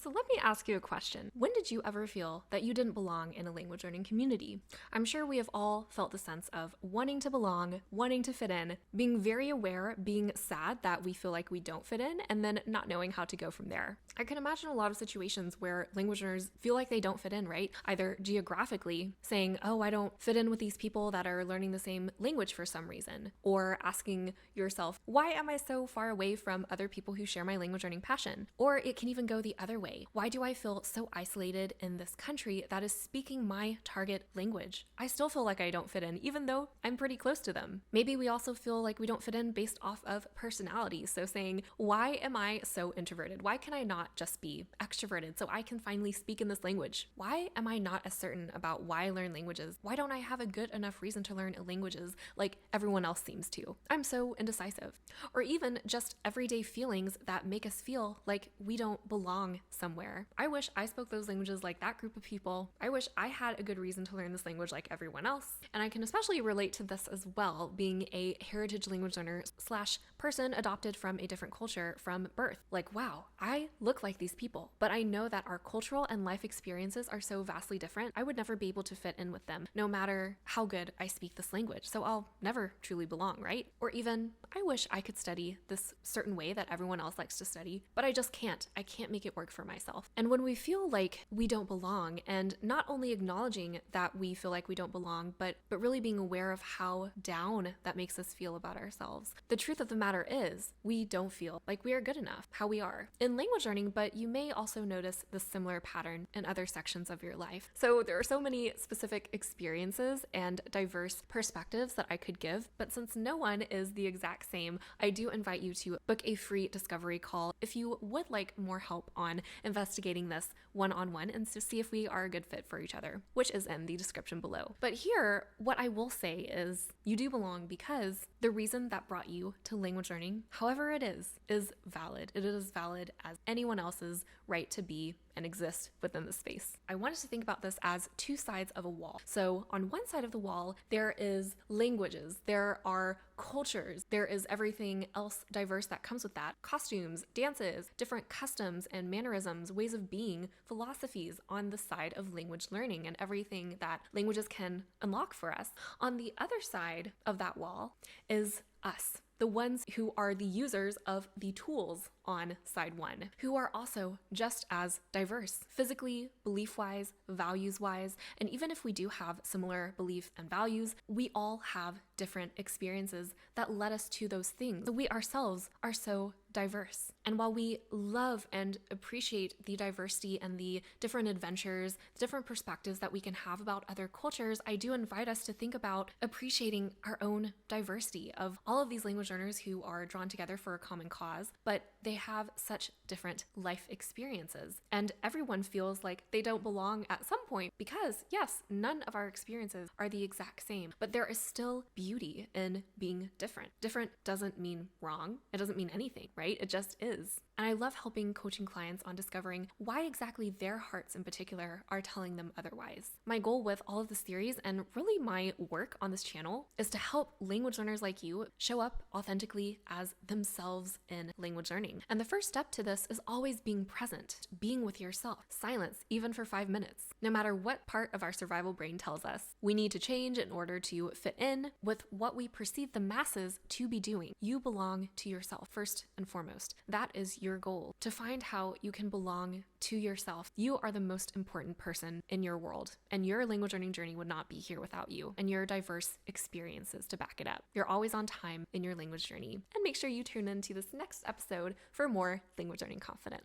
So let me ask you a question. When did you ever feel that you didn't belong in a language learning community? I'm sure we have all felt the sense of wanting to belong, wanting to fit in, being very aware, being sad that we feel like we don't fit in, and then not knowing how to go from there. I can imagine a lot of situations where language learners feel like they don't fit in, right? Either geographically, saying, oh, I don't fit in with these people that are learning the same language for some reason, or asking yourself, why am I so far away from other people who share my language learning passion? Or it can even go the other way. Why do I feel so isolated in this country that is speaking my target language? I still feel like I don't fit in, even though I'm pretty close to them. Maybe we also feel like we don't fit in based off of personality. So saying, why am I so introverted? Why can I not just be extroverted so I can finally speak in this language? Why am I not as certain about why I learn languages? Why don't I have a good enough reason to learn languages like everyone else seems to? I'm so indecisive. Or even just everyday feelings that make us feel like we don't belong somewhere. I wish I spoke those languages like that group of people. I wish I had a good reason to learn this language like everyone else. And I can especially relate to this as well, being a heritage language learner / person adopted from a different culture from birth. Like, wow, I look like these people, but I know that our cultural and life experiences are so vastly different. I would never be able to fit in with them, no matter how good I speak this language. So I'll never truly belong, right? Or even, I wish I could study this certain way that everyone else likes to study, but I just can't. I can't make it work for myself. And when we feel like we don't belong, and not only acknowledging that we feel like we don't belong, but really being aware of how down that makes us feel about ourselves, the truth of the matter is we don't feel like we are good enough how we are in language learning, but you may also notice this similar pattern in other sections of your life. So there are so many specific experiences and diverse perspectives that I could give, but since no one is the exact same, I do invite you to book a free discovery call if you would like more help on investigating this one-on-one and to see if we are a good fit for each other, which is in the description below. But here, what I will say is you do belong because the reason that brought you to language learning, however it is valid. It is valid as anyone else's right to be and exist within the space. I wanted to think about this as two sides of a wall. So on one side of the wall, there is languages, there are cultures, there is everything else diverse that comes with that. Costumes, dances, different customs and mannerisms, ways of being, philosophies on the side of language learning and everything that languages can unlock for us. On the other side of that wall is us, the ones who are the users of the tools on side one, who are also just as diverse, physically, belief-wise, values-wise, and even if we do have similar beliefs and values, we all have different experiences that led us to those things. So we ourselves are so diverse. And while we love and appreciate the diversity and the different adventures, the different perspectives that we can have about other cultures, I do invite us to think about appreciating our own diversity of all of these language learners who are drawn together for a common cause, but they have such different life experiences. And everyone feels like they don't belong at some point because, yes, none of our experiences are the exact same, but there is still beauty in being different. Different doesn't mean wrong. It doesn't mean anything, right? It just is. And I love helping coaching clients on discovering why exactly their hearts in particular are telling them otherwise. My goal with all of this series and really my work on this channel is to help language learners like you show up authentically as themselves in language learning. And the first step to this is always being present, being with yourself, silence, even for 5 minutes. No matter what part of our survival brain tells us, we need to change in order to fit in with what we perceive the masses to be doing. You belong to yourself first and foremost. That is your goal, to find how you can belong to yourself. You are the most important person in your world, and your language learning journey would not be here without you and your diverse experiences to back it up. You're always on time in your language journey. And make sure you tune into this next episode for more language learning confidence.